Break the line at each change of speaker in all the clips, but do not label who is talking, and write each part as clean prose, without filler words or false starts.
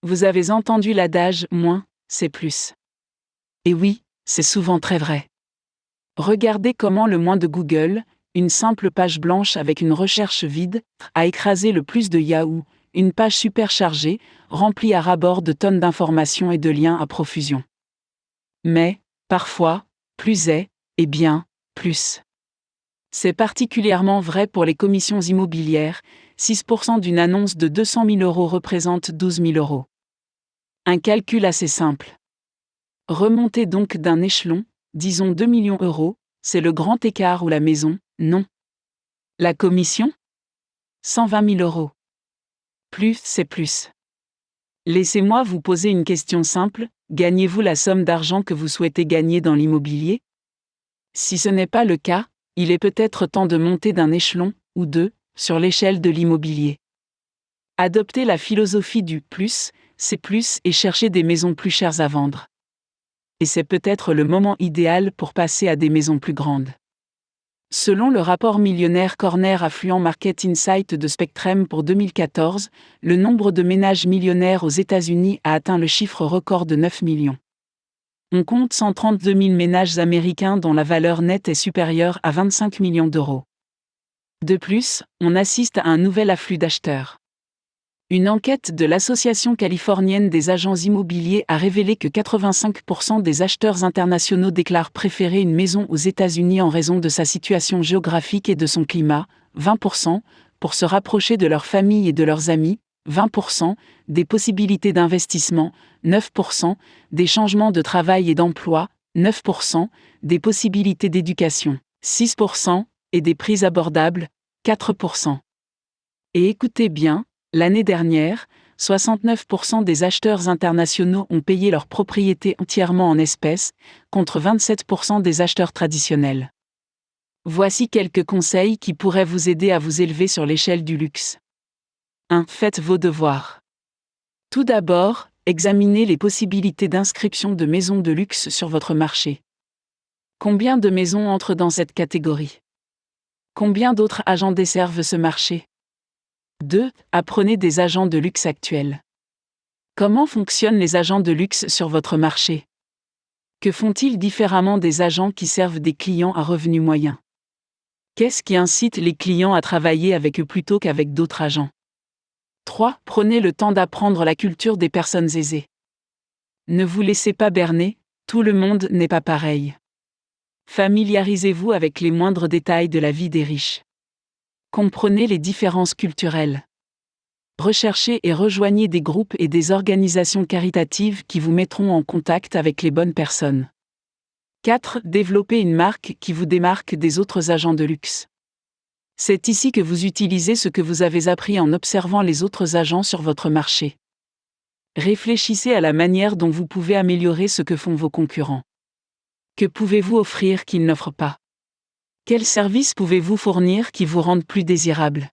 Vous avez entendu l'adage « moins, c'est plus ». Et oui, c'est souvent très vrai. Regardez comment le moins de Google, une simple page blanche avec une recherche vide, a écrasé le plus de Yahoo, une page superchargée, remplie à ras-bord de tonnes d'informations et de liens à profusion. Mais, parfois, plus est, et bien, plus. C'est particulièrement vrai pour les commissions immobilières, 6% d'une annonce de 200 000 € représente 12 000 €. Un calcul assez simple. Remontez donc d'un échelon, disons 2 millions €, c'est le grand écart ou la maison, non. La commission ? 120 000 €. Plus, c'est plus. Laissez-moi vous poser une question simple, gagnez-vous la somme d'argent que vous souhaitez gagner dans l'immobilier ? Si ce n'est pas le cas, il est peut-être temps de monter d'un échelon, ou deux, sur l'échelle de l'immobilier. Adoptez la philosophie du plus, c'est plus et cherchez des maisons plus chères à vendre. Et c'est peut-être le moment idéal pour passer à des maisons plus grandes. Selon le rapport Millionnaire Corner Affluent Market Insight de Spectrum pour 2014, le nombre de ménages millionnaires aux États-Unis a atteint le chiffre record de 9 millions. On compte 132 000 ménages américains dont la valeur nette est supérieure à 25 millions d'euros. De plus, on assiste à un nouvel afflux d'acheteurs. Une enquête de l'Association californienne des agents immobiliers a révélé que 85% des acheteurs internationaux déclarent préférer une maison aux États-Unis en raison de sa situation géographique et de son climat, 20%, pour se rapprocher de leur famille et de leurs amis, 20%, des possibilités d'investissement, 9%, des changements de travail et d'emploi, 9%, des possibilités d'éducation, 6%, et des prix abordables, 4%. Et écoutez bien, l'année dernière, 69% des acheteurs internationaux ont payé leur propriété entièrement en espèces, contre 27% des acheteurs traditionnels. Voici quelques conseils qui pourraient vous aider à vous élever sur l'échelle du luxe. 1. Faites vos devoirs. Tout d'abord, examinez les possibilités d'inscription de maisons de luxe sur votre marché. Combien de maisons entrent dans cette catégorie ? Combien d'autres agents desservent ce marché ? 2. Apprenez des agents de luxe actuels. Comment fonctionnent les agents de luxe sur votre marché ? Que font-ils différemment des agents qui servent des clients à revenus moyens ? Qu'est-ce qui incite les clients à travailler avec eux plutôt qu'avec d'autres agents ? 3. Prenez le temps d'apprendre la culture des personnes aisées. Ne vous laissez pas berner, tout le monde n'est pas pareil. Familiarisez-vous avec les moindres détails de la vie des riches. Comprenez les différences culturelles. Recherchez et rejoignez des groupes et des organisations caritatives qui vous mettront en contact avec les bonnes personnes. 4. Développez une marque qui vous démarque des autres agents de luxe. C'est ici que vous utilisez ce que vous avez appris en observant les autres agents sur votre marché. Réfléchissez à la manière dont vous pouvez améliorer ce que font vos concurrents. Que pouvez-vous offrir qu'ils n'offrent pas ? Quels services pouvez-vous fournir qui vous rendent plus désirable ?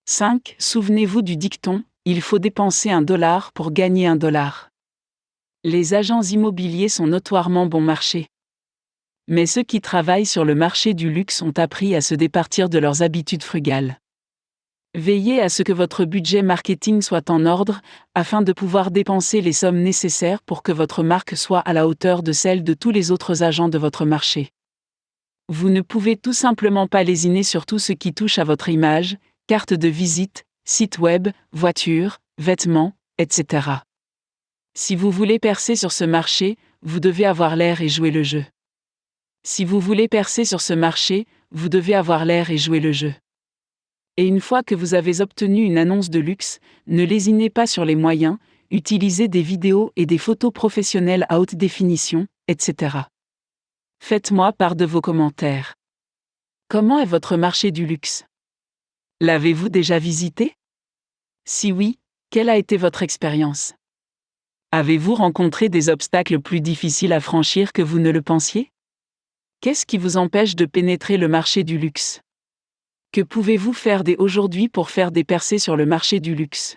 5. Souvenez-vous du dicton « Il faut dépenser $1 pour gagner $1 ». Les agents immobiliers sont notoirement bon marché. Mais ceux qui travaillent sur le marché du luxe ont appris à se départir de leurs habitudes frugales. Veillez à ce que votre budget marketing soit en ordre, afin de pouvoir dépenser les sommes nécessaires pour que votre marque soit à la hauteur de celle de tous les autres agents de votre marché. Vous ne pouvez tout simplement pas lésiner sur tout ce qui touche à votre image, carte de visite, site web, voiture, vêtements, etc. Si vous voulez percer sur ce marché, vous devez avoir l'air et jouer le jeu. Si vous voulez percer sur ce marché, vous devez avoir l'air et jouer le jeu. Et une fois que vous avez obtenu une annonce de luxe, ne lésinez pas sur les moyens, utilisez des vidéos et des photos professionnelles à haute définition, etc. Faites-moi part de vos commentaires. Comment est votre marché du luxe ? L'avez-vous déjà visité ? Si oui, quelle a été votre expérience ? Avez-vous rencontré des obstacles plus difficiles à franchir que vous ne le pensiez ? Qu'est-ce qui vous empêche de pénétrer le marché du luxe ? Que pouvez-vous faire dès aujourd'hui pour faire des percées sur le marché du luxe ?